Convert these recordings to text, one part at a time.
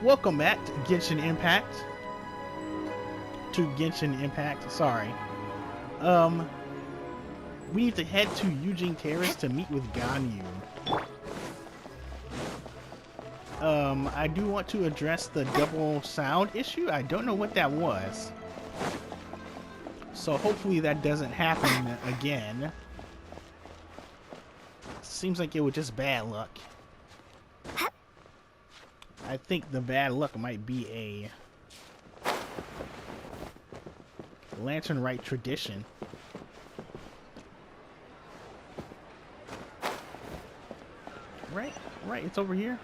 Welcome back to Genshin Impact. Sorry. We need to head to Guizong Terrace to meet with Ganyu. I do want to address the double sound issue. I don't know what that was. So hopefully that doesn't happen again. Seems like it was just bad luck. I think the bad luck might be a Lantern Rite tradition. Right, it's over here?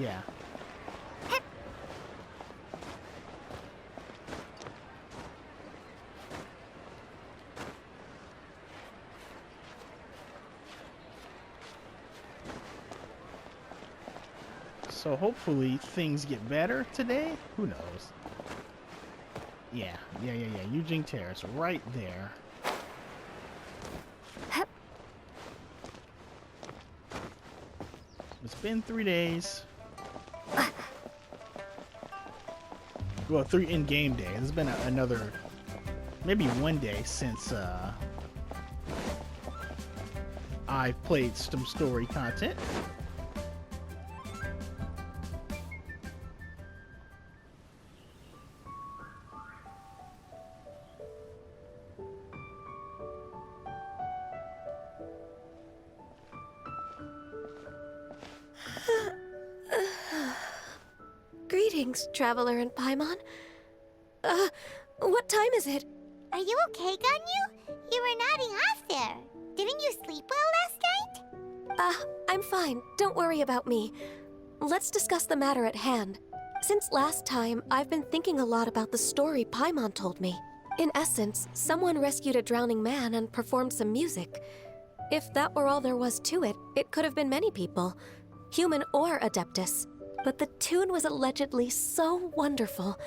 Yeah. So hopefully things get better today. Who knows? Yeah. Guizong Terrace, right there. It's been 3 days. Well, 3 in-game days. It's been another, maybe 1 day since I've played some story content. Greetings, Traveler and Paimon. What time is it? Are you okay, Ganyu? You were nodding off there. Didn't you sleep well last night? I'm fine. Don't worry about me. Let's discuss the matter at hand. Since last time, I've been thinking a lot about the story Paimon told me. In essence, someone rescued a drowning man and performed some music. If that were all there was to it, it could have been many people, human or Adeptus. But the tune was allegedly so wonderful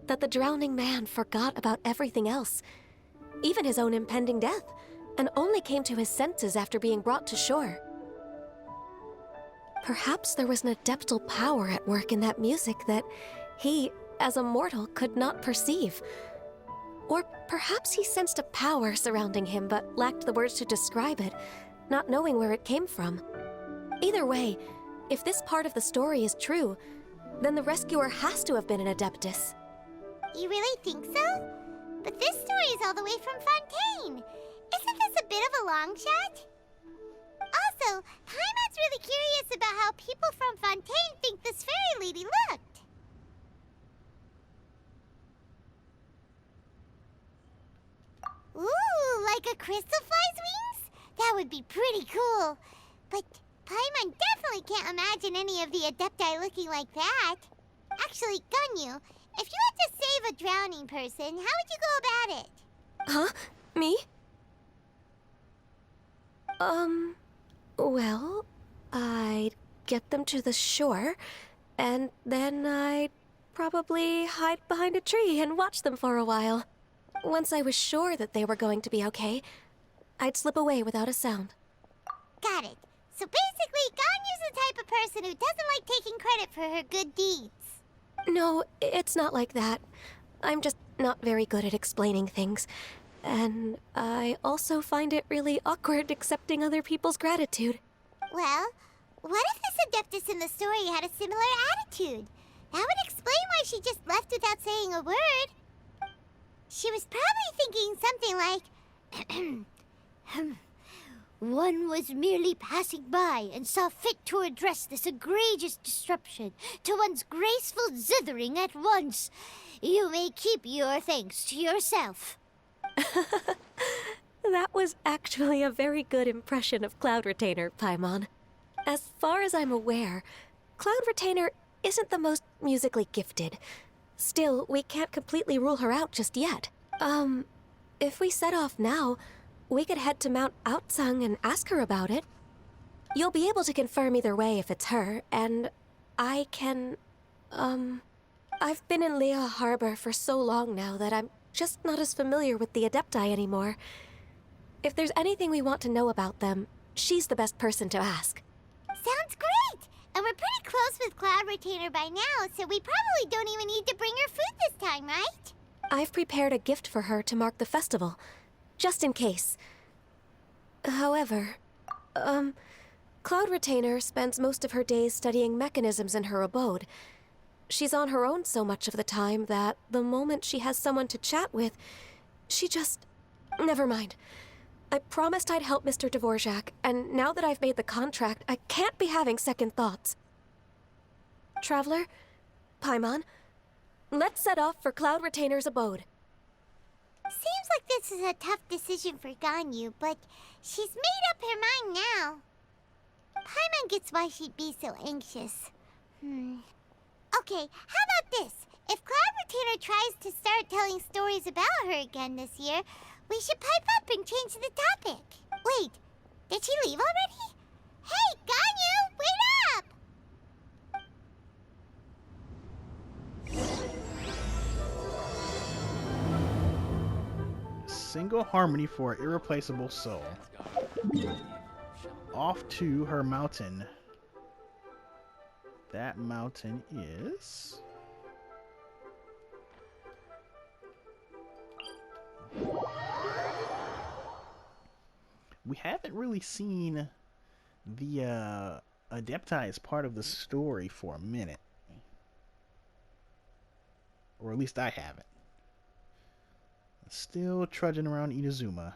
that the drowning man forgot about everything else, even his own impending death, and only came to his senses after being brought to shore. Perhaps there was an adeptal power at work in that music that he, as a mortal, could not perceive. Or perhaps he sensed a power surrounding him but lacked the words to describe it, not knowing where it came from. Either way, if this part of the story is true, then the rescuer has to have been an Adeptus. You really think so? But this story is all the way from Fontaine. Isn't this a bit of a long shot? Also, Paimon's really curious about how people from Fontaine think this fairy lady looked. Ooh, like a crystal fly's wings? That would be pretty cool. But Paimon definitely can't imagine any of the Adepti looking like that. Actually, Ganyu, if you had to save a drowning person, how would you go about it? Huh? Me? Well, I'd get them to the shore, and then I'd probably hide behind a tree and watch them for a while. Once I was sure that they were going to be okay, I'd slip away without a sound. Got it. So basically, Ganyu's the type of person who doesn't like taking credit for her good deeds. No, it's not like that. I'm just not very good at explaining things. And I also find it really awkward accepting other people's gratitude. Well, what if this Adeptus in the story had a similar attitude? That would explain why she just left without saying a word. She was probably thinking something like, one was merely passing by and saw fit to address this egregious disruption to one's graceful zithering at once. You may keep your thanks to yourself. That was actually a very good impression of Cloud Retainer, Paimon. As far as I'm aware, Cloud Retainer isn't the most musically gifted. Still, we can't completely rule her out just yet. If we set off now, we could head to Mount Outsung and ask her about it. You'll be able to confirm either way if it's her, and I can, I've been in Lea Harbor for so long now that I'm just not as familiar with the Adepti anymore. If there's anything we want to know about them, she's the best person to ask. Sounds great! And we're pretty close close with Cloud Retainer by now, so we probably don't even need to bring her food this time, right? I've prepared a gift for her to mark the festival, just in case. However, Cloud Retainer spends most of her days studying mechanisms in her abode. She's on her own so much of the time that the moment she has someone to chat with, she just... Never mind. I promised I'd help Mr. Dvorak, and now that I've made the contract, I can't be having second thoughts. Traveler, Paimon, let's set off for Cloud Retainer's abode. Seems like this is a tough decision for Ganyu, but she's made up her mind now. Paimon gets why she'd be so anxious. Okay, how about this? If Cloud Retainer tries to start telling stories about her again this year, we should pipe up and change the topic. Wait, did she leave already? Hey, Ganyu, wait up! Single harmony for an irreplaceable soul. Off to her mountain. That mountain is... We haven't really seen the Adepti as part of the story for a minute. Or at least I haven't. Still trudging around Inazuma.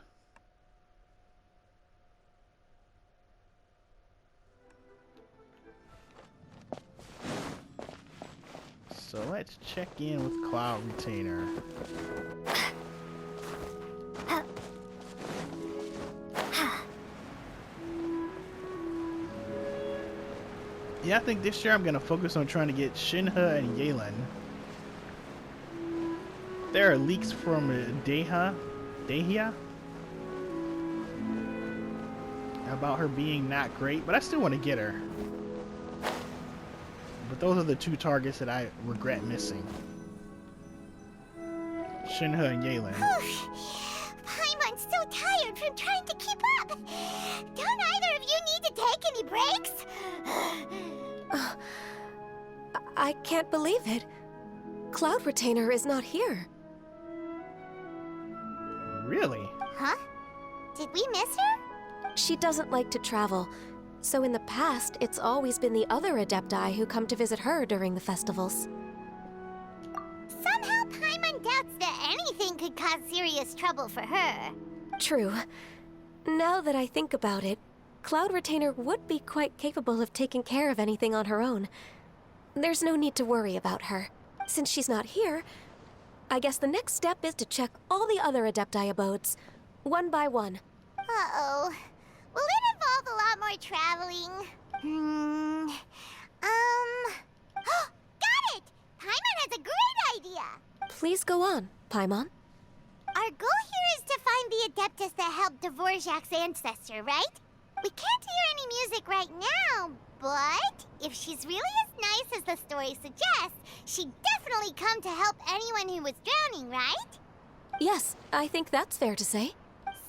So let's check in with Cloud Retainer. Yeah, I think this year I'm gonna focus on trying to get Shenhe and Yelan. There are leaks from Dehia about her being not great, but I still want to get her. But those are the two targets that I regret missing. Shenhe and Yelan. Paimon's so tired from trying to keep up. Don't either of you need to take any breaks? I can't believe it. Cloud Retainer is not here. Really? Huh? Did we miss her? She doesn't like to travel, so in the past, it's always been the other Adepti who come to visit her during the festivals. Somehow Paimon doubts that anything could cause serious trouble for her. True. Now that I think about it, Cloud Retainer would be quite capable of taking care of anything on her own. There's no need to worry about her. Since she's not here, I guess the next step is to check all the other Adepti abodes, one by one. Uh-oh. Will it involve a lot more traveling? Got it! Paimon has a great idea! Please go on, Paimon. Our goal here is to find the Adeptus that helped Dvorak's ancestor, right? We can't hear any music right now, but if she's really as nice as the story suggests, she'd definitely come to help anyone who was drowning, right? Yes, I think that's fair to say.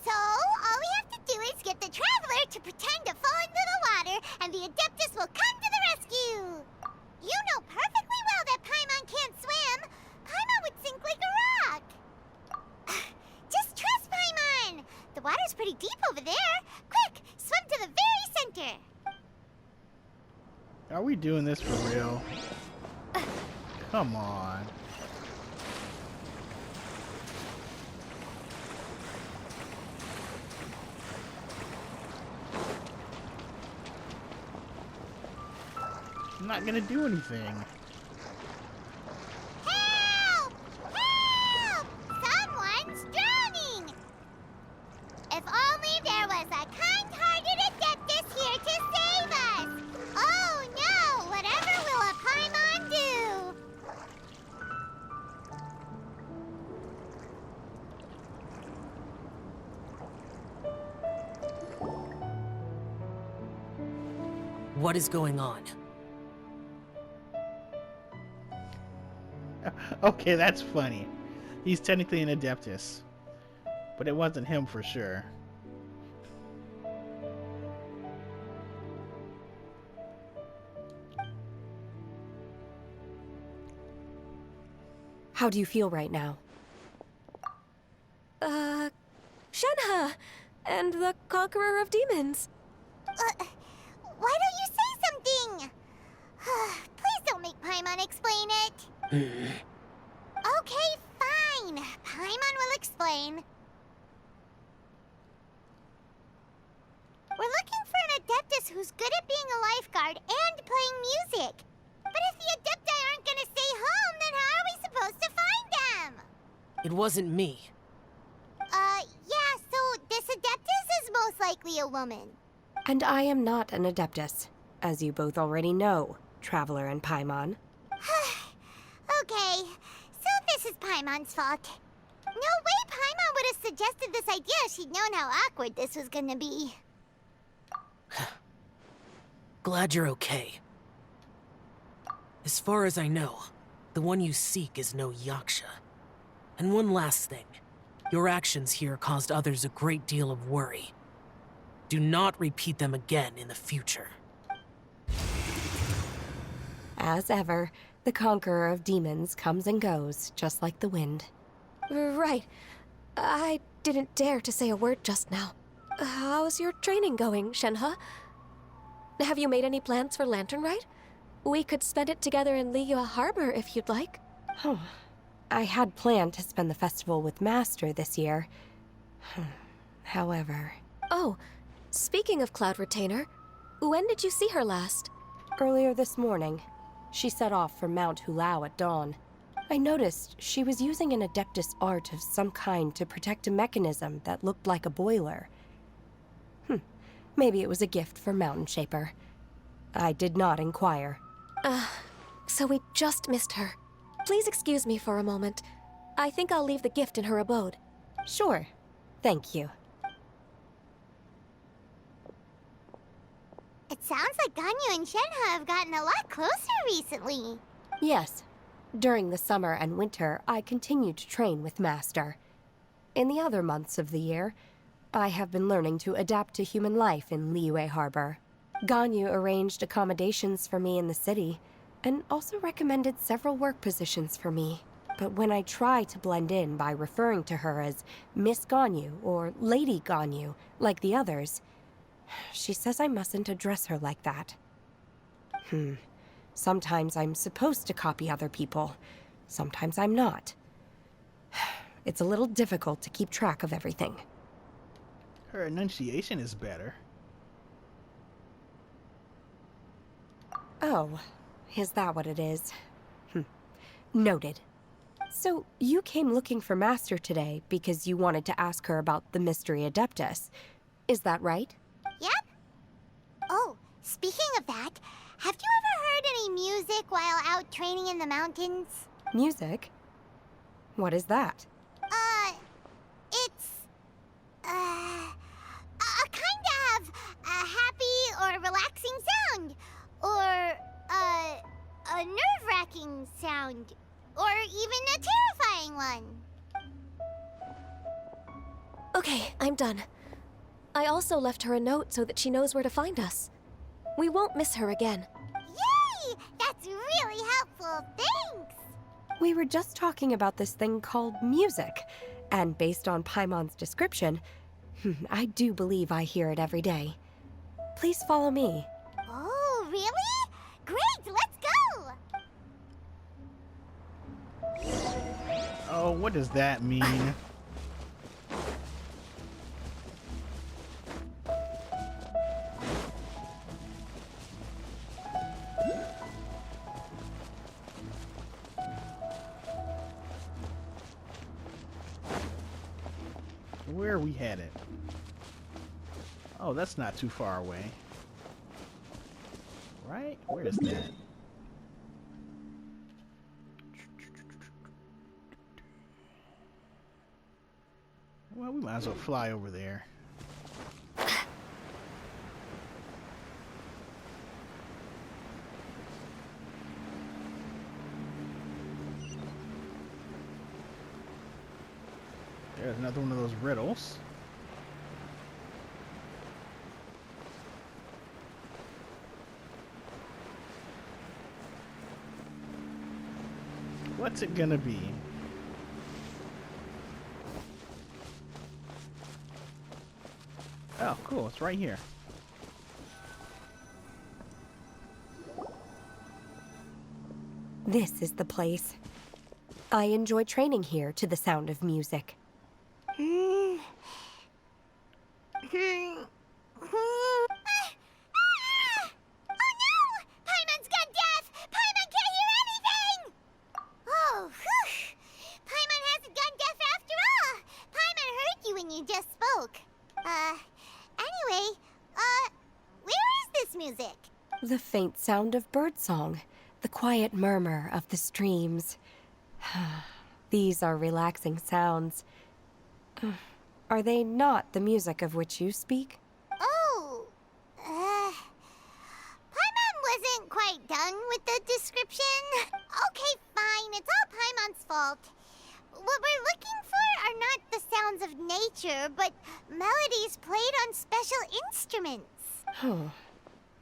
So, all we have to do is get the Traveler to pretend to fall into the water, and the Adeptus will come to the rescue! You know perfectly well that Paimon can't swim! Paimon would sink like a rock! Just trust Paimon! The water's pretty deep over there! Quick, swim to the very center! Are we doing this for real? Come on. I'm not gonna do anything. Help! Help! Someone's drowning! If only there was a kind-hearted Adeptus here to save us! Oh no! Whatever will a Paimon do? What is going on? Okay, that's funny. He's technically an Adeptus, but it wasn't him for sure. How do you feel right now? Shenhe! And the Conqueror of Demons. Why don't you say something? Please don't make Paimon explain it. Okay, fine. Paimon will explain. We're looking for an Adeptus who's good at being a lifeguard and playing music. But if the Adepti aren't gonna stay home, then how are we supposed to find them? It wasn't me. Yeah, so this Adeptus is most likely a woman. And I am not an Adeptus, as you both already know, Traveler and Paimon. Okay, so this is Paimon's fault. No way Paimon would have suggested this idea if she'd known how awkward this was gonna be. Glad you're okay. As far as I know, the one you seek is no Yaksha. And one last thing. Your actions here caused others a great deal of worry. Do not repeat them again in the future. As ever, the Conqueror of Demons comes and goes, just like the wind. Right. I didn't dare to say a word just now. How's your training going, Shenhe? Have you made any plans for Lantern Rite? We could spend it together in Liyue Harbor if you'd like. Oh, I had planned to spend the festival with Master this year. However... Oh, speaking of Cloud Retainer, when did you see her last? Earlier this morning, she set off for Mount Hulao at dawn. I noticed she was using an Adeptus art of some kind to protect a mechanism that looked like a boiler. Maybe it was a gift for Mountain Shaper. I did not inquire. So we just missed her. Please excuse me for a moment. I think I'll leave the gift in her abode. Sure. Thank you. It sounds like Ganyu and Shenhe have gotten a lot closer recently. Yes. During the summer and winter, I continued to train with Master. In the other months of the year, I have been learning to adapt to human life in Liyue Harbor. Ganyu arranged accommodations for me in the city, and also recommended several work positions for me. But when I try to blend in by referring to her as Miss Ganyu or Lady Ganyu, like the others, she says I mustn't address her like that. Sometimes I'm supposed to copy other people. Sometimes I'm not. It's a little difficult to keep track of everything. Her enunciation is better. Oh, is that what it is? Noted. So, you came looking for Master today because you wanted to ask her about the Mystery Adeptus. Is that right? Yep. Oh, speaking of that, have you ever heard any music while out training in the mountains? Music? What is that? It's... a kind of a happy or relaxing sound. Or, a nerve-wracking sound. Or even a terrifying one. Okay, I'm done. I also left her a note so that she knows where to find us. We won't miss her again. Yay! That's really helpful. Thanks! We were just talking about this thing called music, and based on Paimon's description, I do believe I hear it every day. Please follow me. Oh, really? Great, let's go! Oh, what does that mean? Where are we headed? Oh, that's not too far away. Right? Where is that? Well, we might as well fly over there. There's another one of those riddles. What's it gonna be? Oh, cool. It's right here. This is the place. I enjoy training here to the sound of music. Oh no! Paimon's gone deaf! Paimon can't hear anything! Oh, whew! Paimon hasn't gone deaf after all! Paimon heard you when you just spoke. Anyway, where is this music? The faint sound of birdsong, the quiet murmur of the streams. These are relaxing sounds. Are they not the music of which you speak? Oh, Paimon wasn't quite done with the description. Okay, fine, it's all Paimon's fault. What we're looking for are not the sounds of nature, but melodies played on special instruments. Oh.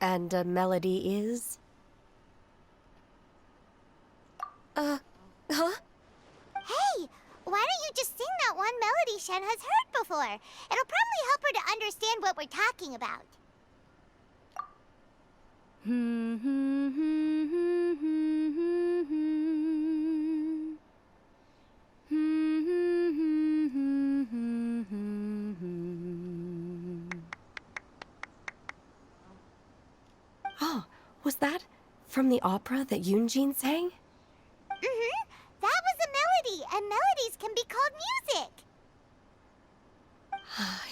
And a melody is? Huh? Hey, why don't you just sing that one melody Shen has heard before? It'll probably help her to understand what we're talking about. Oh, was that from the opera that Yunjin sang? That was a melody, and melodies can be called music.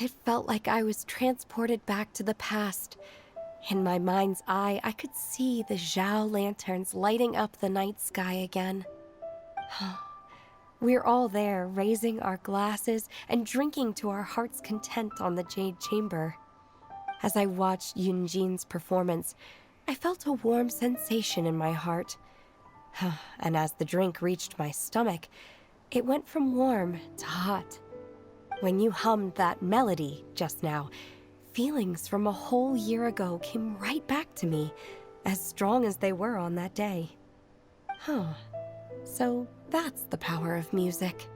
It felt like I was transported back to the past. In my mind's eye, I could see the Zhao lanterns lighting up the night sky again. We're all there, raising our glasses and drinking to our heart's content on the Jade Chamber. As I watched Yunjin's performance, I felt a warm sensation in my heart. And as the drink reached my stomach, it went from warm to hot. When you hummed that melody just now, feelings from a whole year ago came right back to me, as strong as they were on that day. So that's the power of music.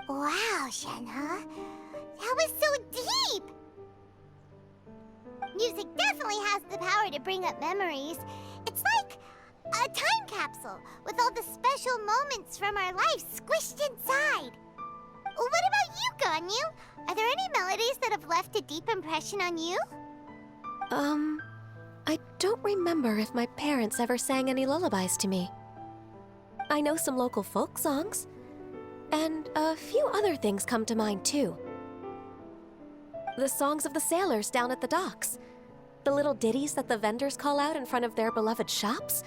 Wow, Shenhe. That was so deep! Music definitely has the power to bring up memories. It's like a time capsule with all the special moments from our lives squished inside. What about you, Ganyu? Are there any melodies that have left a deep impression on you? I don't remember if my parents ever sang any lullabies to me. I know some local folk songs, and a few other things come to mind too. The songs of the sailors down at the docks, the little ditties that the vendors call out in front of their beloved shops,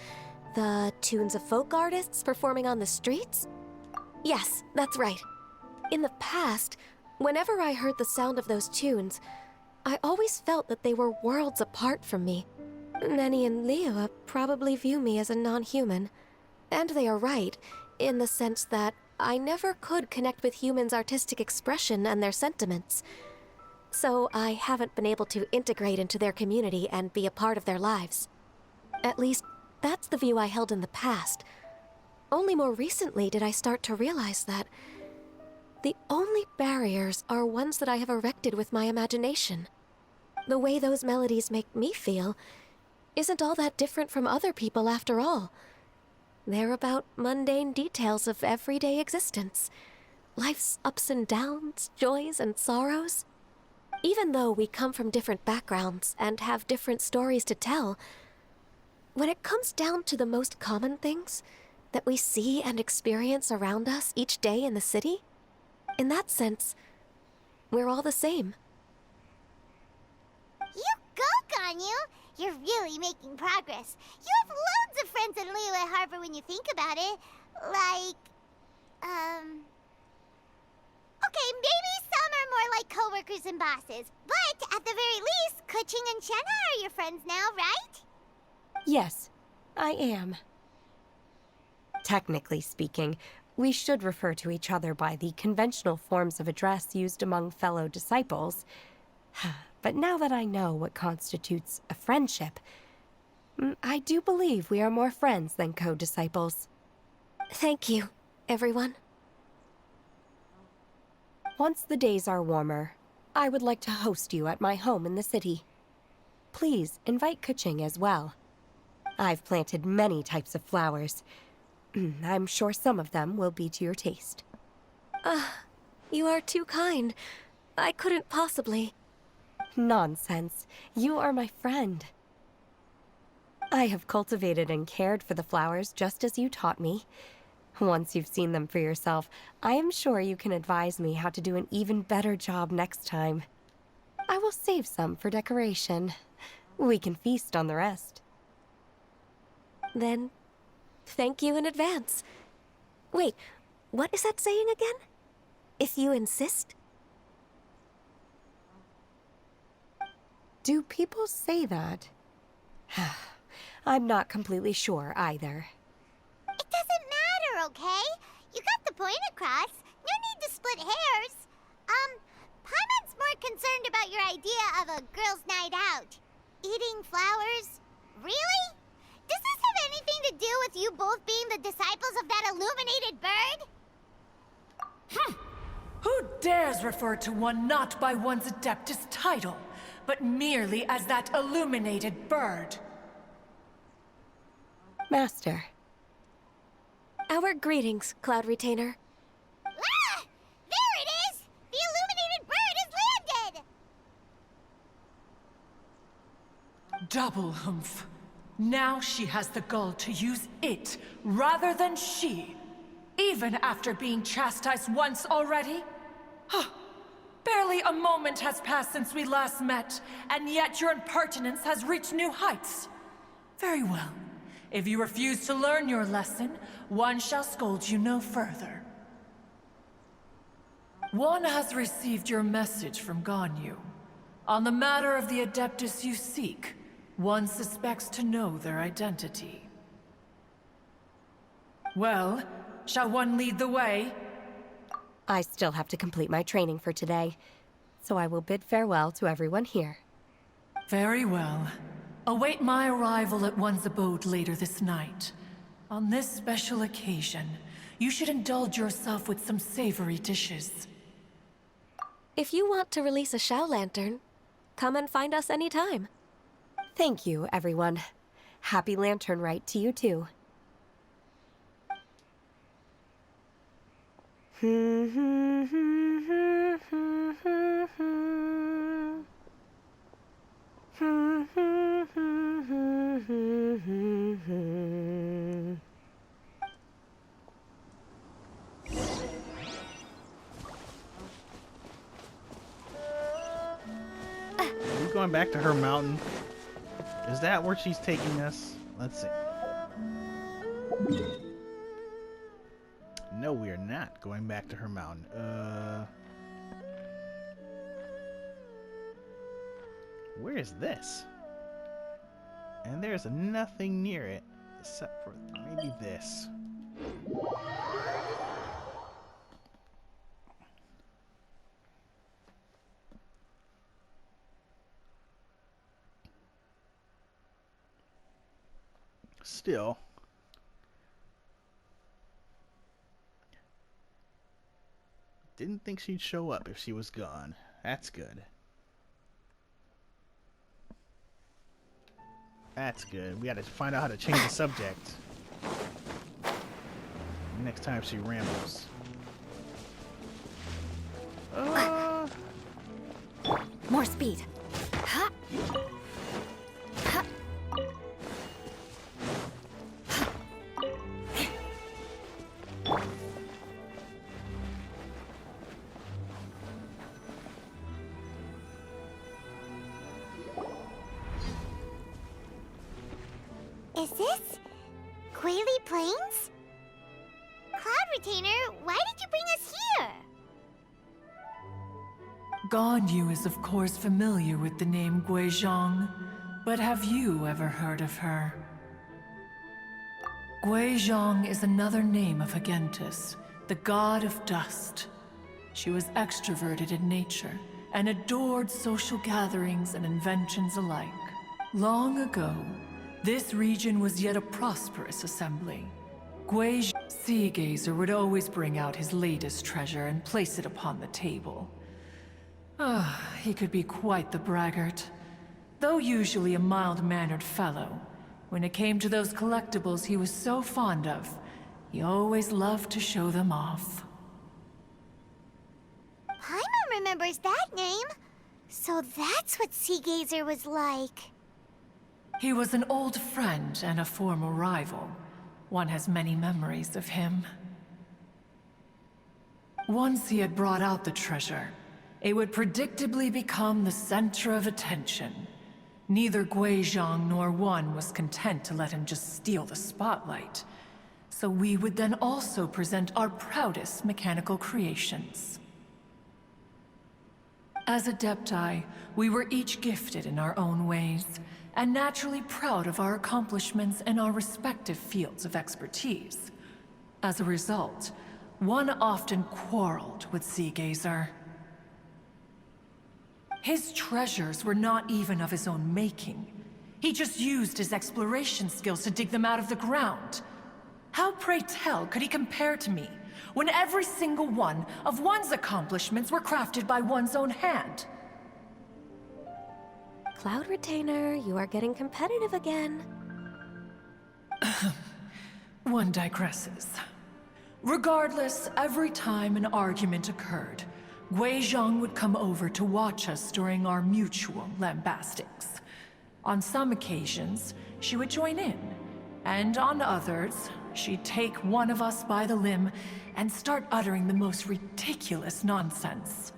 the tunes of folk artists performing on the streets. Yes, that's right. In the past, whenever I heard the sound of those tunes, I always felt that they were worlds apart from me. Nenny and Liyue probably view me as a non-human. And they are right, in the sense that I never could connect with humans' artistic expression and their sentiments. So I haven't been able to integrate into their community and be a part of their lives. At least, that's the view I held in the past. Only more recently did I start to realize that the only barriers are ones that I have erected with my imagination. The way those melodies make me feel isn't all that different from other people after all. They're about mundane details of everyday existence. Life's ups and downs, joys and sorrows. Even though we come from different backgrounds and have different stories to tell, when it comes down to the most common things that we see and experience around us each day in the city, in that sense, we're all the same. You go, Ganyu! You're really making progress. You have loads of friends in Liyue Harbor when you think about it. Like, okay, maybe some are more like coworkers and bosses. But at the very least, Keqing and Shenhe are your friends now, right? Yes, I am. Technically speaking, we should refer to each other by the conventional forms of address used among fellow disciples. But now that I know what constitutes a friendship, I do believe we are more friends than co-disciples. Thank you, everyone. Once the days are warmer, I would like to host you at my home in the city. Please invite Kuching as well. I've planted many types of flowers. I'm sure some of them will be to your taste. You are too kind. I couldn't possibly. Nonsense. You are my friend. I have cultivated and cared for the flowers just as you taught me. Once you've seen them for yourself, I am sure you can advise me how to do an even better job next time. I will save some for decoration. We can feast on the rest. Then, thank you in advance. Wait, what is that saying again? If you insist? Do people say that? I'm not completely sure either. It doesn't matter, okay? You got the point across. No need to split hairs. Paimon's more concerned about your idea of a girls' night out. Eating flowers? Really? Does this have anything to do with you both being the disciples of that illuminated bird? Who dares refer to one not by one's Adeptus title, but merely as that illuminated bird? Master. Our greetings, Cloud Retainer. Ah! There it is! The illuminated bird has landed! Double humph. Now she has the gall to use it rather than she. Even after being chastised once already? Barely a moment has passed since we last met, and yet your impertinence has reached new heights. Very well. If you refuse to learn your lesson, one shall scold you no further. One has received your message from Ganyu. On the matter of the Adeptus you seek, one suspects to know their identity. Well, shall one lead the way? I still have to complete my training for today, so I will bid farewell to everyone here. Very well. Await my arrival at one's abode later this night. On this special occasion, you should indulge yourself with some savory dishes. If you want to release a Shao Lantern, come and find us anytime. Thank you, everyone. Happy Lantern Rite to you too. Are we going back to her mountain? Is that where she's taking us? Let's see. No, we are not going back to her mountain. Where is this? And there's nothing near it except for maybe this. Still, didn't think she'd show up if she was gone. That's good. That's good. We gotta find out how to change the subject next time she rambles. More speed. Ha! Ha! Is this Guili Plains? Cloud Retainer, why did you bring us here? Ganyu is of course familiar with the name Guizong, but have you ever heard of her? Guizong is another name of Adeptus, the god of dust. She was extroverted in nature and adored social gatherings and inventions alike. Long ago, this region was yet a prosperous assembly. Guizong Sea Gazer would always bring out his latest treasure and place it upon the table. He could be quite the braggart. Though usually a mild-mannered fellow, when it came to those collectibles he was so fond of, he always loved to show them off. Paimon remembers that name. So that's what Sea Gazer was like. He was an old friend and a former rival. One has many memories of him. Once he had brought out the treasure, it would predictably become the center of attention. Neither Guizong nor one was content to let him just steal the spotlight. So we would then also present our proudest mechanical creations. As Adepti, we were each gifted in our own ways, and naturally proud of our accomplishments in our respective fields of expertise. As a result, one often quarreled with Sea Gazer. His treasures were not even of his own making. He just used his exploration skills to dig them out of the ground. How, pray tell, could he compare to me, when every single one of one's accomplishments were crafted by one's own hand? Cloud Retainer, you are getting competitive again. One digresses. Regardless, every time an argument occurred, Guizong would come over to watch us during our mutual lambastics. On some occasions, she would join in, and on others, she'd take one of us by the limb and start uttering the most ridiculous nonsense.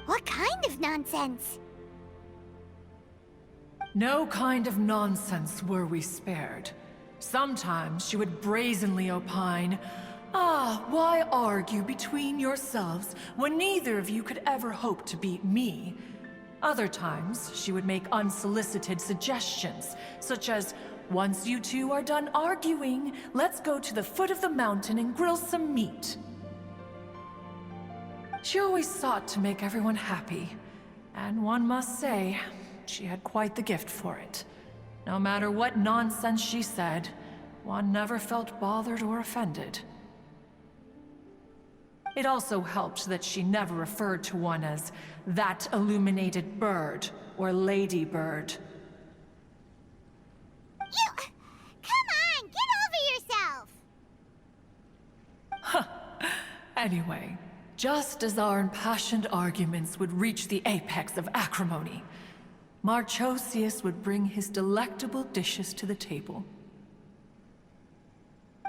What kind of nonsense? No kind of nonsense were we spared. Sometimes she would brazenly opine, why argue between yourselves when neither of you could ever hope to beat me? Other times, she would make unsolicited suggestions, such as, once you two are done arguing, let's go to the foot of the mountain and grill some meat. She always sought to make everyone happy, and one must say, she had quite the gift for it. No matter what nonsense she said, one never felt bothered or offended. It also helped that she never referred to one as that illuminated bird or lady bird. Come on, get over yourself! Anyway, just as our impassioned arguments would reach the apex of acrimony, Marchosius would bring his delectable dishes to the table.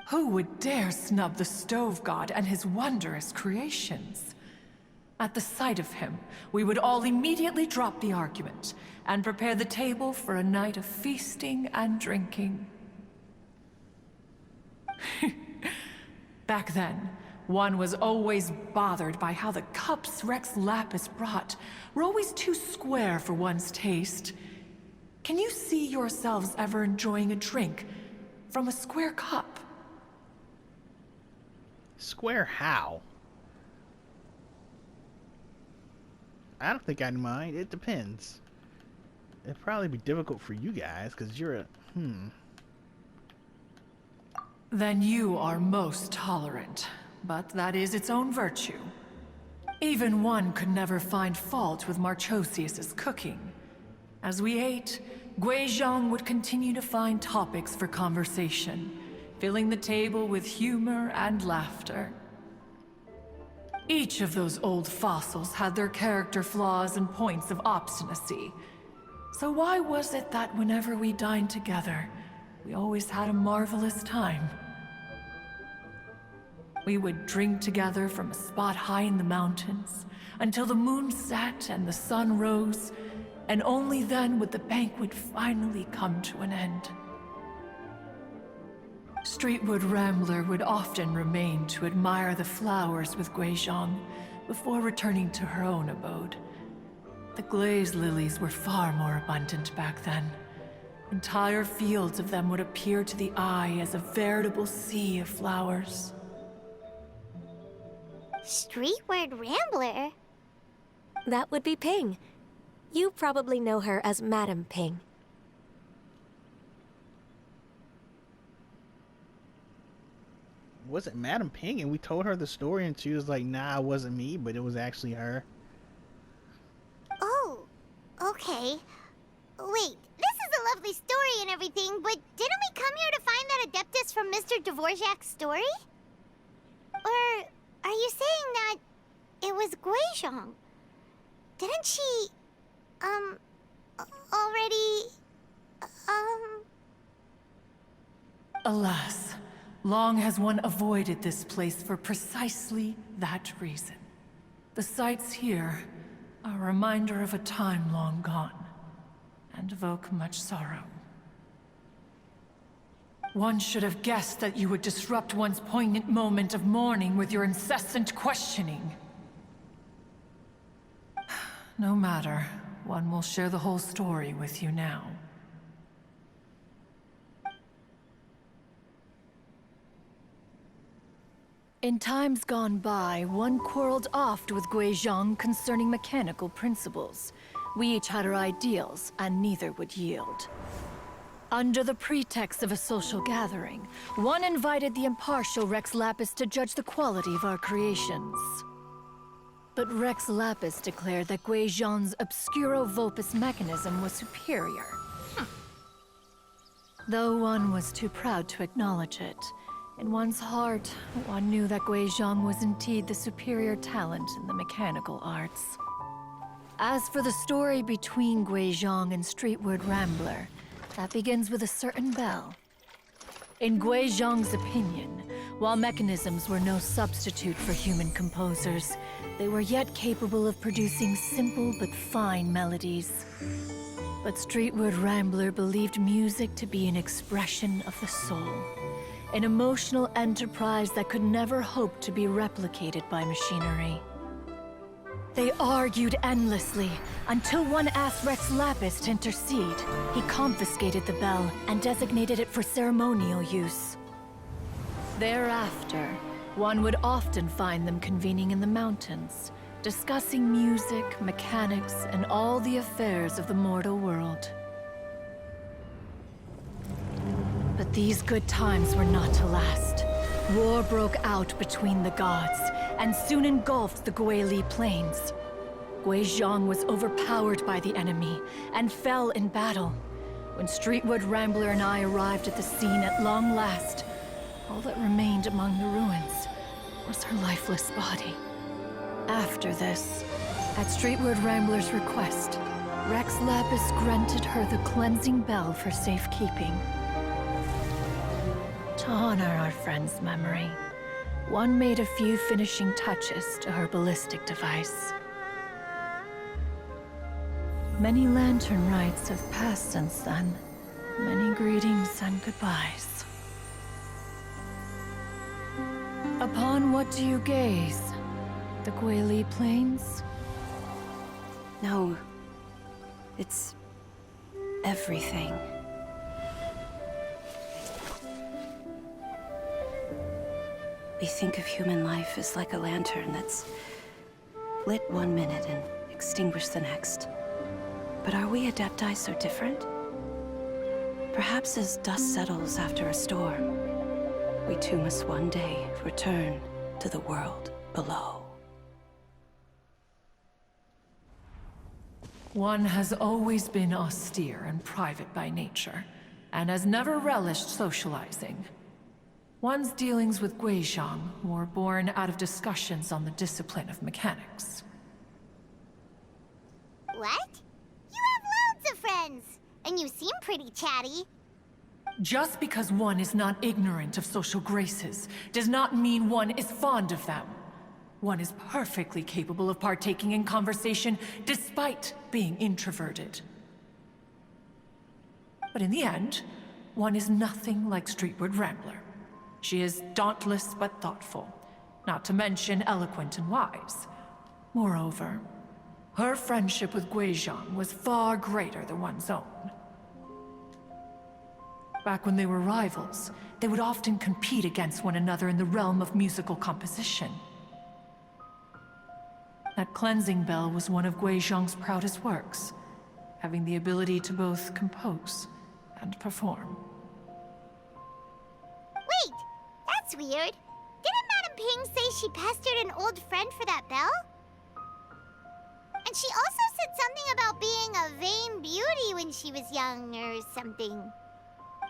Who would dare snub the stove god and his wondrous creations? At the sight of him, we would all immediately drop the argument and prepare the table for a night of feasting and drinking. Back then, one was always bothered by how the cups Rex Lapis brought were always too square for one's taste. Can you see yourselves ever enjoying a drink from a square cup? Square how? I don't think I'd mind. It depends. It'd probably be difficult for you guys, because you're a... Then you are most tolerant, but that is its own virtue. Even one could never find fault with Marchosius's cooking. As we ate, Guizong would continue to find topics for conversation, filling the table with humor and laughter. Each of those old fossils had their character flaws and points of obstinacy. So why was it that whenever we dined together, we always had a marvelous time? We would drink together from a spot high in the mountains, until the moon set and the sun rose, and only then would the banquet finally come to an end. Streetwood Rambler would often remain to admire the flowers with Guizong before returning to her own abode. The glaze lilies were far more abundant back then. Entire fields of them would appear to the eye as a veritable sea of flowers. Streetward Rambler? That would be Ping. You probably know her as Madam Ping. was it Madam Ping, and we told her the story, and she was like, "Nah, it wasn't me, but it was actually her." Oh, okay. Wait, this is a lovely story and everything, but didn't we come here to find that Adeptus from Mr. Dvorak's story? Or are you saying that it was Guizong? Didn't she, already, Alas, long has one avoided this place for precisely that reason. The sights here are a reminder of a time long gone, and evoke much sorrow. One should have guessed that you would disrupt one's poignant moment of mourning with your incessant questioning. No matter, one will share the whole story with you now. In times gone by, one quarreled oft with Guizong concerning mechanical principles. We each had our ideals, and neither would yield. Under the pretext of a social gathering, one invited the impartial Rex Lapis to judge the quality of our creations. But Rex Lapis declared that Guizong's obscuro vulpus mechanism was superior. Though one was too proud to acknowledge it, in one's heart, one knew that Guizong was indeed the superior talent in the mechanical arts. As for the story between Guizong and Streetward Rambler, that begins with a certain bell. In Guizong's opinion, while mechanisms were no substitute for human composers, they were yet capable of producing simple but fine melodies. But Streetward Rambler believed music to be an expression of the soul, an emotional enterprise that could never hope to be replicated by machinery. They argued endlessly, until one asked Rex Lapis to intercede. He confiscated the bell and designated it for ceremonial use. Thereafter, one would often find them convening in the mountains, discussing music, mechanics, and all the affairs of the mortal world. But these good times were not to last. War broke out between the gods, and soon engulfed the Guili Plains. Guizong was overpowered by the enemy, and fell in battle. When Streetward Rambler and I arrived at the scene at long last, all that remained among the ruins was her lifeless body. After this, at Streetward Rambler's request, Rex Lapis granted her the cleansing bell for safekeeping. To honor our friend's memory, one made a few finishing touches to her ballistic device. Many lantern rites have passed since then. Many greetings and goodbyes. Upon what do you gaze? The Guili Plains? No. It's everything. We think of human life as like a lantern that's lit one minute and extinguished the next. But are we Adepti so different? Perhaps as dust settles after a storm, we too must one day return to the world below. One has always been austere and private by nature, and has never relished socializing. One's dealings with Guizong were born out of discussions on the discipline of mechanics. What? You have loads of friends, and you seem pretty chatty. Just because one is not ignorant of social graces does not mean one is fond of them. One is perfectly capable of partaking in conversation despite being introverted. But in the end, one is nothing like Streetward Rambler. She is dauntless but thoughtful, not to mention eloquent and wise. Moreover, her friendship with Guizong was far greater than one's own. Back when they were rivals, they would often compete against one another in the realm of musical composition. That cleansing bell was one of Guizong's proudest works, having the ability to both compose and perform. Wait, that's weird. Didn't Madame Ping say she pestered an old friend for that bell? And she also said something about being a vain beauty when she was young or something.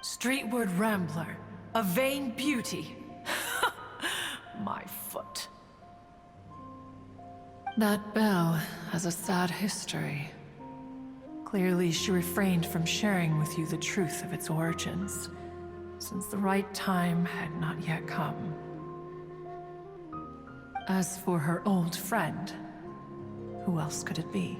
Streetward Rambler, a vain beauty. My foot. That bell has a sad history. Clearly, she refrained from sharing with you the truth of its origins, since the right time had not yet come. As for her old friend, who else could it be?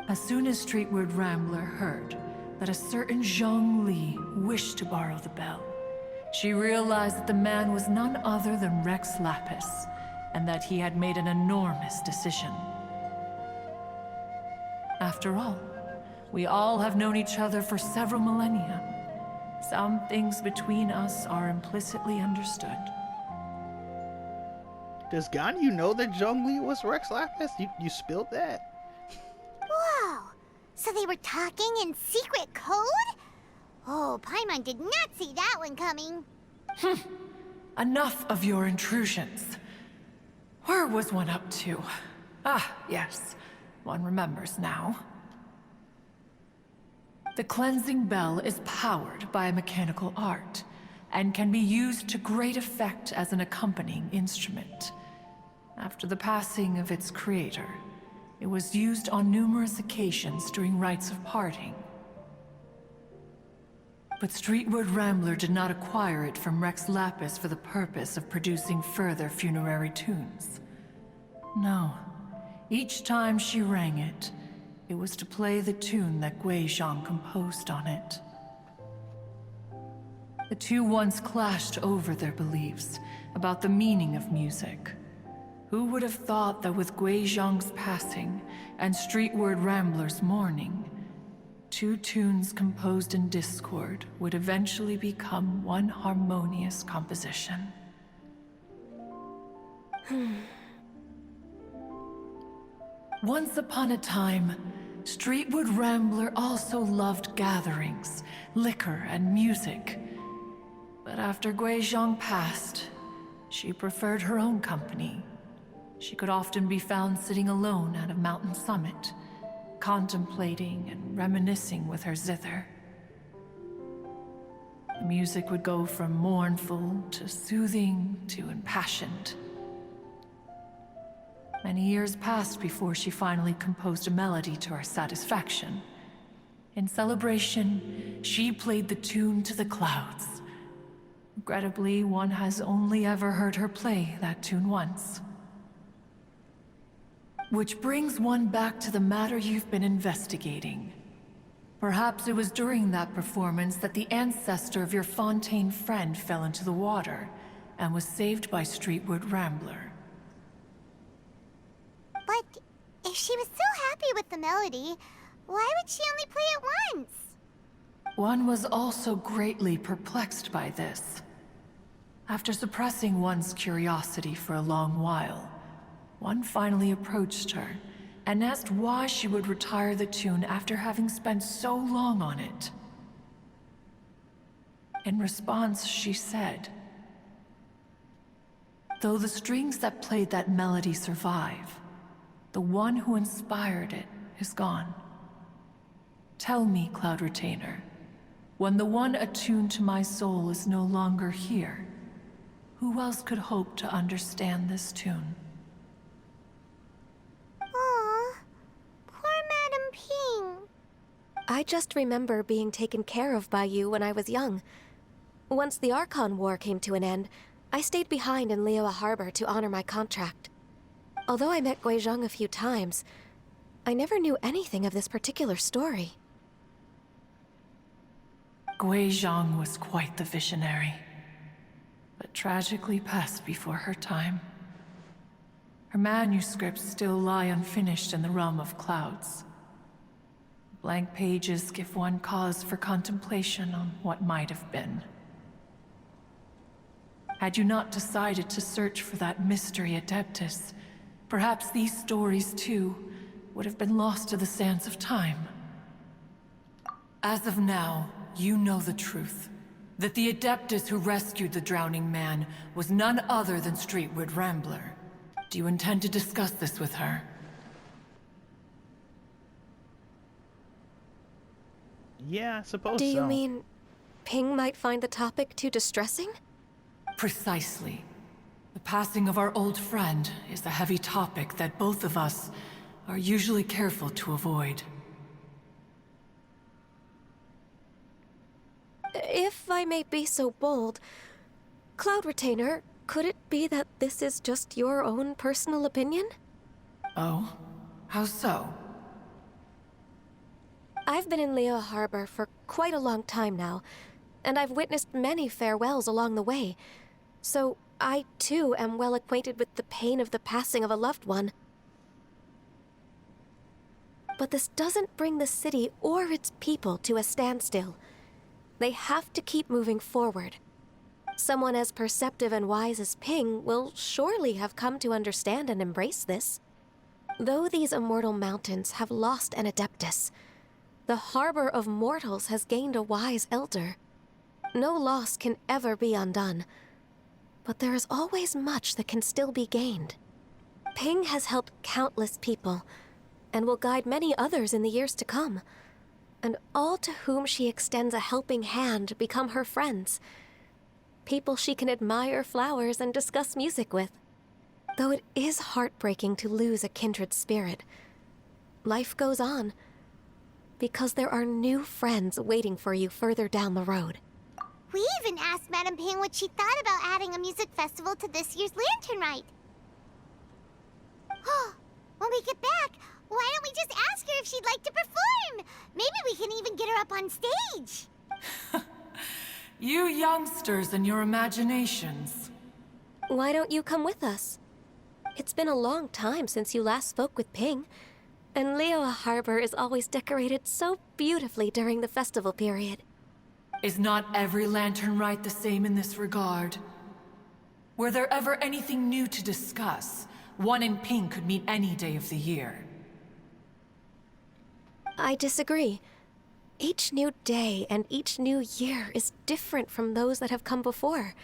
As soon as Streetward Rambler heard that a certain Zhong Li wished to borrow the bell, she realized that the man was none other than Rex Lapis, and that he had made an enormous decision. After all, we all have known each other for several millennia. Some things between us are implicitly understood. Does Ganyu know that Zhongli was Rex Lapis? You spilled that? Whoa! So they were talking in secret code? Oh, Paimon did not see that one coming. Enough of your intrusions. Where was one up to? Ah, yes. One remembers now. The cleansing bell is powered by a mechanical art, and can be used to great effect as an accompanying instrument. After the passing of its creator, it was used on numerous occasions during rites of parting. But Streetward Rambler did not acquire it from Rex Lapis for the purpose of producing further funerary tunes. No. Each time she rang it, it was to play the tune that Guizong composed on it. The two once clashed over their beliefs about the meaning of music. Who would have thought that with Guizong's passing and Streetward Rambler's mourning, two tunes composed in discord would eventually become one harmonious composition? Once upon a time, Streetward Rambler also loved gatherings, liquor, and music. But after Guizong passed, she preferred her own company. She could often be found sitting alone at a mountain summit, contemplating and reminiscing with her zither. The music would go from mournful to soothing to impassioned. Many years passed before she finally composed a melody to her satisfaction. In celebration, she played the tune to the clouds. Regrettably, one has only ever heard her play that tune once. Which brings one back to the matter you've been investigating. Perhaps it was during that performance that the ancestor of your Fontaine friend fell into the water and was saved by Streetward Rambler. But if she was so happy with the melody, why would she only play it once? One was also greatly perplexed by this. After suppressing one's curiosity for a long while, one finally approached her and asked why she would retire the tune after having spent so long on it. In response, she said, "Though the strings that played that melody survive, the one who inspired it is gone. Tell me, Cloud Retainer, when the one attuned to my soul is no longer here, who else could hope to understand this tune?" Aw, poor Madame Ping. I just remember being taken care of by you when I was young. Once the Archon War came to an end, I stayed behind in Liyue Harbor to honor my contract. Although I met Guizong a few times, I never knew anything of this particular story. Guizong was quite the visionary, but tragically passed before her time. Her manuscripts still lie unfinished in the realm of clouds. Blank pages give one cause for contemplation on what might have been. Had you not decided to search for that mystery Adeptus, perhaps these stories, too, would have been lost to the sands of time. As of now, you know the truth. that the Adeptus who rescued the drowning man was none other than Streetwood Rambler. Do you intend to discuss this with her? Yeah, I suppose Do so. you mean Ping might find the topic too distressing? Precisely. The passing of our old friend is a heavy topic that both of us are usually careful to avoid. If I may be so bold, Cloud Retainer, could it be that this is just your own personal opinion? Oh? How so? I've been in Liyue Harbor for quite a long time now, and I've witnessed many farewells along the way. So I, too, am well acquainted with the pain of the passing of a loved one. But this doesn't bring the city or its people to a standstill. They have to keep moving forward. Someone as perceptive and wise as Ping will surely have come to understand and embrace this. Though these immortal mountains have lost an Adeptus, the harbor of mortals has gained a wise elder. No loss can ever be undone, but there is always much that can still be gained. Ping has helped countless people, and will guide many others in the years to come. And all to whom she extends a helping hand become her friends. People she can admire flowers and discuss music with. Though it is heartbreaking to lose a kindred spirit, life goes on, because there are new friends waiting for you further down the road. We even asked Madame Ping what she thought about adding a music festival to this year's Lantern Rite. When we get back, why don't we just ask her if she'd like to perform? Maybe we can even get her up on stage. You youngsters and your imaginations. Why don't you come with us? It's been a long time since you last spoke with Ping, and Liyue Harbor is always decorated so beautifully during the festival period. Is not every Lantern Rite the same in this regard? Were there ever anything new to discuss, one in Ping could meet any day of the year. I disagree. Each new day and each new year is different from those that have come before.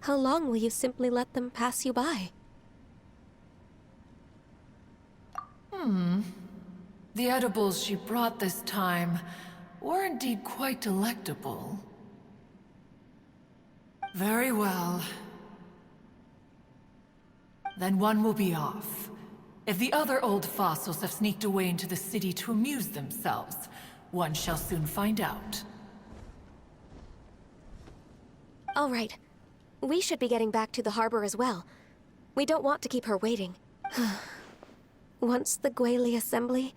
How long will you simply let them pass you by? The edibles she brought this time were indeed quite delectable. Very well. Then one will be off. If the other old fossils have sneaked away into the city to amuse themselves, one shall soon find out. All right. We should be getting back to the harbor as well. We don't want to keep her waiting. Once the Guili Assembly,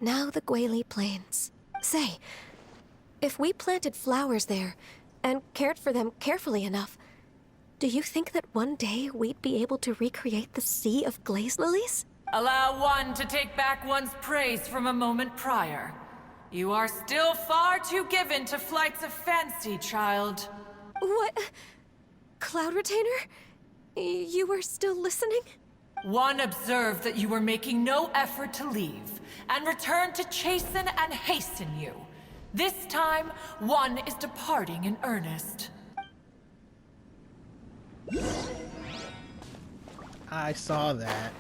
now the Guili Plains. Say, if we planted flowers there and cared for them carefully enough, do you think that one day we'd be able to recreate the sea of glaze lilies? Allow one to take back one's praise from a moment prior. You are still far too given to flights of fancy, child. What? Cloud Retainer? You were still listening? One observed that you were making no effort to leave, and returned to chasten and hasten you. This time, one is departing in earnest. I saw that.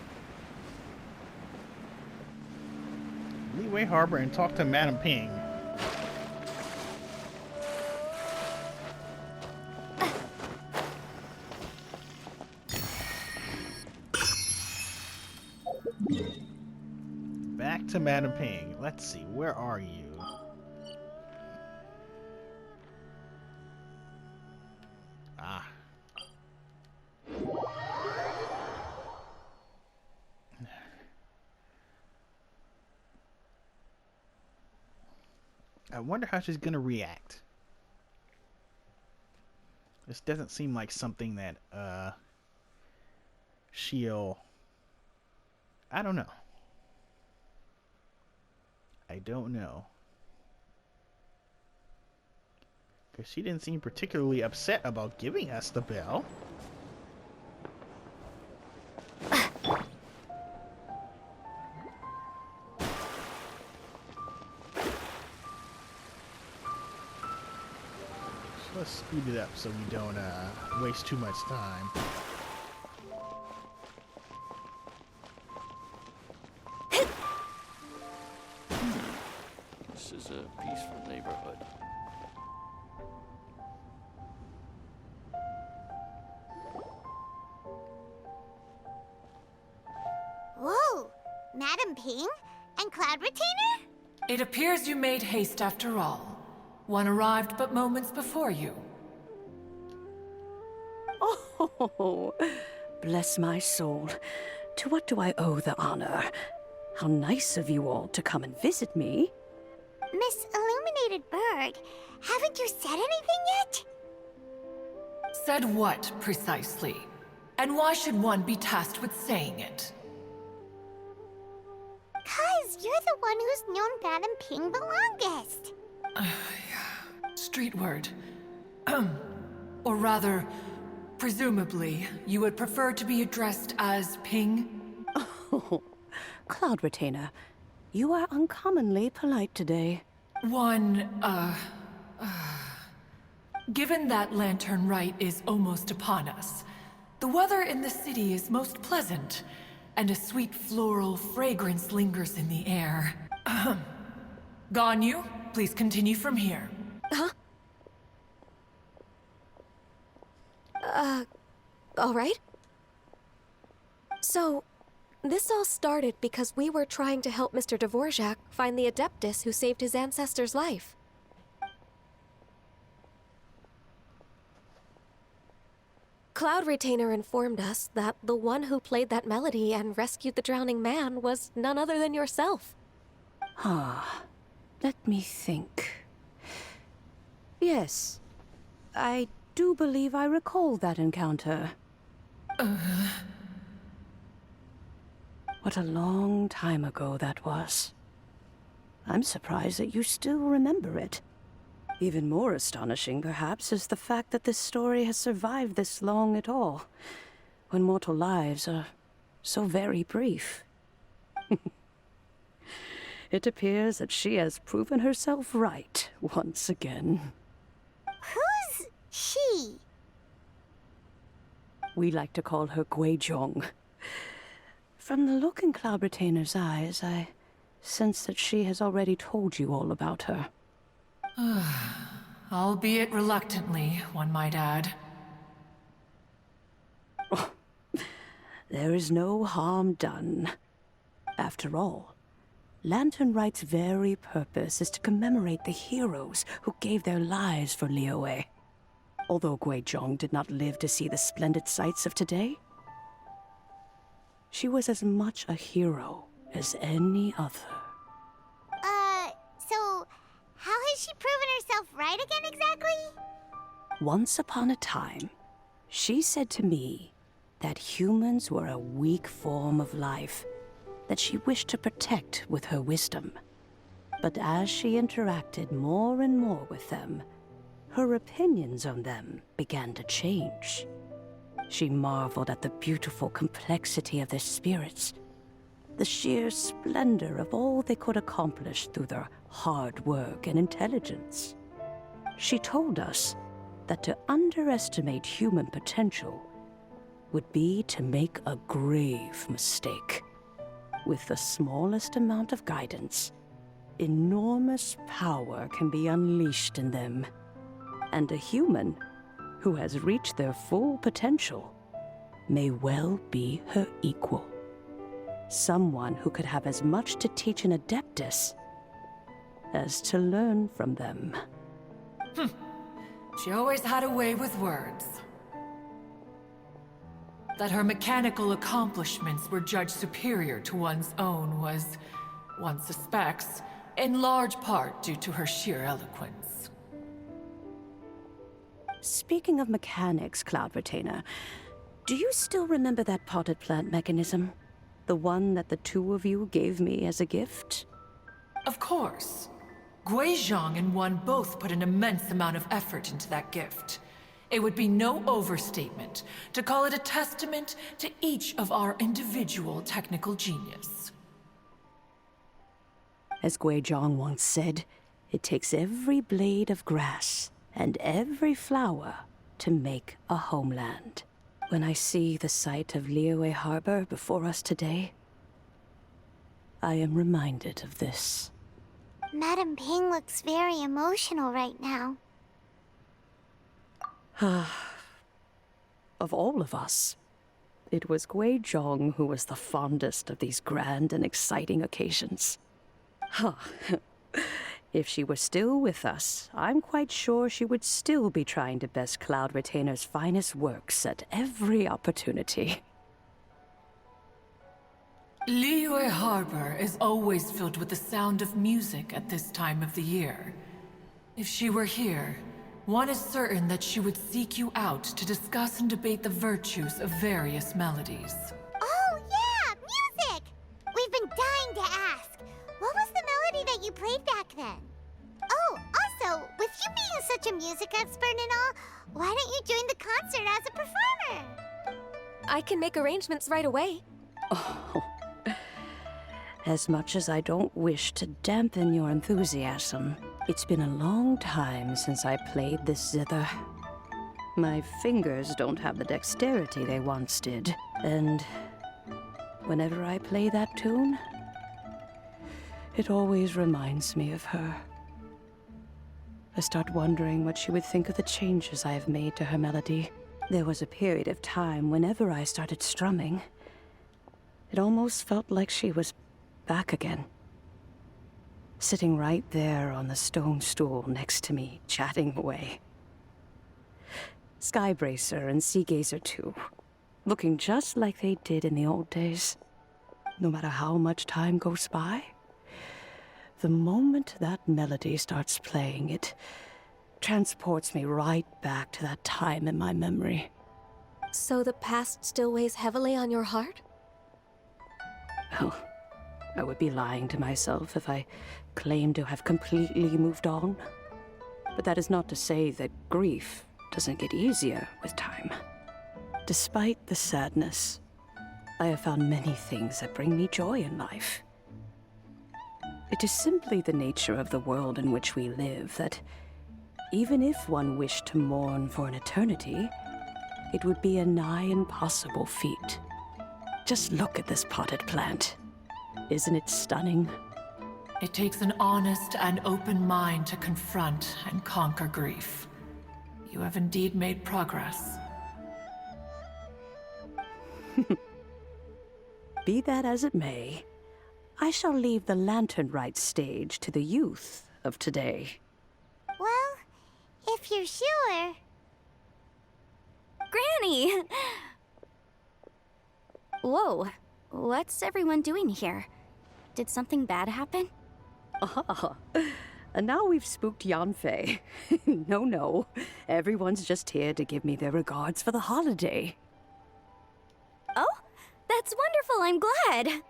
Liyue Harbor and talk to Madame Ping. Back to Madame Ping. Let's see, where are you? Ah. I wonder how she's gonna react. This doesn't seem like something that she'll... I don't know. I don't know. Because she didn't seem particularly upset about giving us the bell. Let's speed it up so we don't waste too much time. This is a peaceful neighborhood. Whoa! Madam Ping? And Cloud Retainer? It appears you made haste after all. One arrived but moments before you. Oh, bless my soul. To what do I owe the honor? How nice of you all to come and visit me. Miss Illuminated Bird, haven't you said anything yet? Said what, precisely? And why should one be tasked with saying it? 'Cause you're the one who's known Madam Ping the longest. Street word. Or rather, presumably, you would prefer to be addressed as Ping? Oh, Cloud Retainer, you are uncommonly polite today. Given that Lantern Rite is almost upon us, the weather in the city is most pleasant, and a sweet floral fragrance lingers in the air. Ganyu, please continue from here. Huh? All right. So, this all started because we were trying to help Mr. Dvorak find the Adeptus who saved his ancestor's life. Cloud Retainer informed us that the one who played that melody and rescued the drowning man was none other than yourself. Let me think. Yes, I do believe I recall that encounter. What a long time ago that was. I'm surprised that you still remember it. Even more astonishing, perhaps, is the fact that this story has survived this long at all, when mortal lives are so very brief. It appears that she has proven herself right once again. Who's she? We like to call her Guizong. From the look in Cloud Retainer's eyes, I sense that she has already told you all about her. Albeit reluctantly, one might add. There is no harm done. After all, Lantern Rite's very purpose is to commemorate the heroes who gave their lives for Liyue. Although Guizong did not live to see the splendid sights of today, she was as much a hero as any other. So how has she proven herself right again exactly? Once upon a time, she said to me that humans were a weak form of life that she wished to protect with her wisdom. But as she interacted more and more with them, her opinions on them began to change. She marveled at the beautiful complexity of their spirits, the sheer splendor of all they could accomplish through their hard work and intelligence. She told us that to underestimate human potential would be to make a grave mistake. With the smallest amount of guidance, enormous power can be unleashed in them. And a human who has reached their full potential may well be her equal. Someone who could have as much to teach an Adeptus as to learn from them. She always had a way with words. That her mechanical accomplishments were judged superior to one's own was, one suspects, in large part due to her sheer eloquence. Speaking of mechanics, Cloud Retainer, do you still remember that potted plant mechanism? The one that the two of you gave me as a gift? Of course. Guizong and one both put an immense amount of effort into that gift. It would be no overstatement to call it a testament to each of our individual technical genius. As Guizong once said, it takes every blade of grass and every flower to make a homeland. When I see the sight of Liyue Harbor before us today, I am reminded of this. Madam Ping looks very emotional right now. Of all of us, it was Guizong who was the fondest of these grand and exciting occasions. If she were still with us, I'm quite sure she would still be trying to best Cloud Retainer's finest works at every opportunity. Liyue Harbor is always filled with the sound of music at this time of the year. If she were here, one is certain that she would seek you out to discuss and debate the virtues of various melodies. Oh, yeah! Music! We've been dying to ask. What was the melody that you played back then? Oh, also, with you being such a music expert and all, why don't you join the concert as a performer? I can make arrangements right away. Oh. As much as I don't wish to dampen your enthusiasm, it's been a long time since I played this zither. My fingers don't have the dexterity they once did, and whenever I play that tune, it always reminds me of her. I start wondering what she would think of the changes I have made to her melody. There was a period of time whenever I started strumming, it almost felt like she was back again. Sitting right there on the stone stool next to me, chatting away. Skybracer and Seagazer too, looking just like they did in the old days. No matter how much time goes by, the moment that melody starts playing, it transports me right back to that time in my memory. So the past still weighs heavily on your heart? Oh, I would be lying to myself if I claimed to have completely moved on. But that is not to say that grief doesn't get easier with time. Despite the sadness, I have found many things that bring me joy in life. It is simply the nature of the world in which we live that even if one wished to mourn for an eternity, it would be a nigh impossible feat. Just look at this potted plant. Isn't it stunning? It takes an honest and open mind to confront and conquer grief. You have indeed made progress. Be that as it may, I shall leave the Lantern Rite stage to the youth of today. Well, if you're sure. Granny! Whoa, what's everyone doing here? Did something bad happen? Ah, and now we've spooked Yanfei. No, everyone's just here to give me their regards for the holiday. Oh, that's wonderful, I'm glad!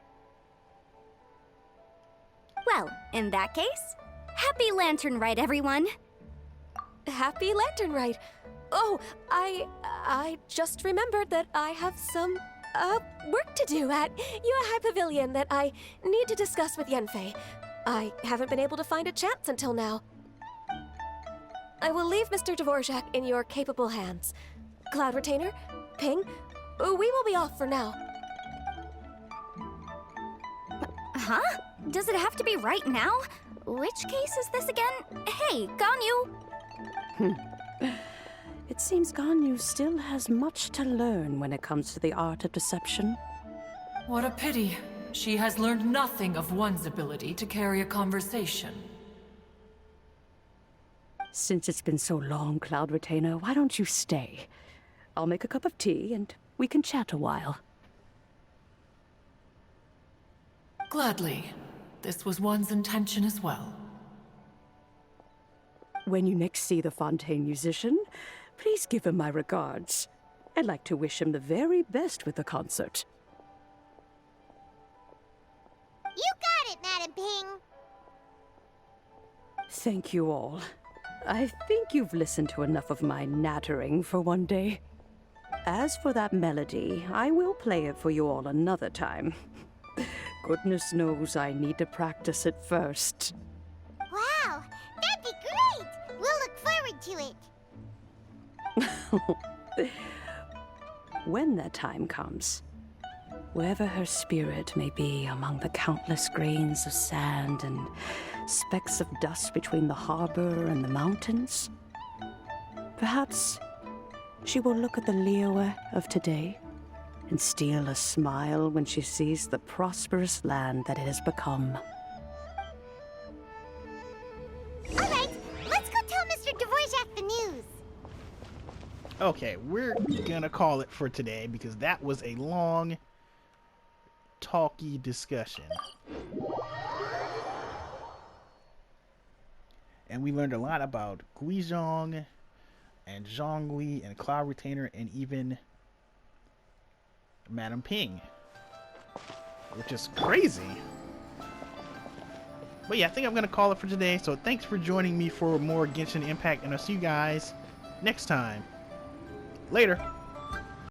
Well, in that case, happy Lantern Rite, everyone! Happy Lantern Rite! Oh, I just remembered that I have some, work to do at Yuehai Pavilion that I need to discuss with Yanfei. I haven't been able to find a chance until now. I will leave Mr. Dvorak in your capable hands. Cloud Retainer, Ping, we will be off for now. Huh? Does it have to be right now? Which case is this again? Hey, Ganyu! It seems Ganyu still has much to learn when it comes to the art of deception. What a pity. She has learned nothing of one's ability to carry a conversation. Since it's been so long, Cloud Retainer, why don't you stay? I'll make a cup of tea and we can chat a while. Gladly. This was one's intention as well. When you next see the Fontaine musician, please give him my regards. I'd like to wish him the very best with the concert. You got it, Madam Ping. Thank you all. I think you've listened to enough of my nattering for one day. As for that melody, I will play it for you all another time. Goodness knows I need to practice it first. Wow, that'd be great. We'll look forward to to it. When that time comes, wherever her spirit may be among the countless grains of sand and specks of dust between the harbor and the mountains, perhaps she will look at the Liyue of today and steal a smile when she sees the prosperous land that it has become. Alright, let's go tell Mr. Dvorak the news. Okay, we're gonna call it for today because that was a long, talky discussion. And we learned a lot about Guizong and Zhongli and Cloud Retainer and even Madame Ping, which is crazy. But yeah, I think I'm gonna call it for today. So thanks for joining me for more Genshin Impact, and I'll see you guys next time. Later.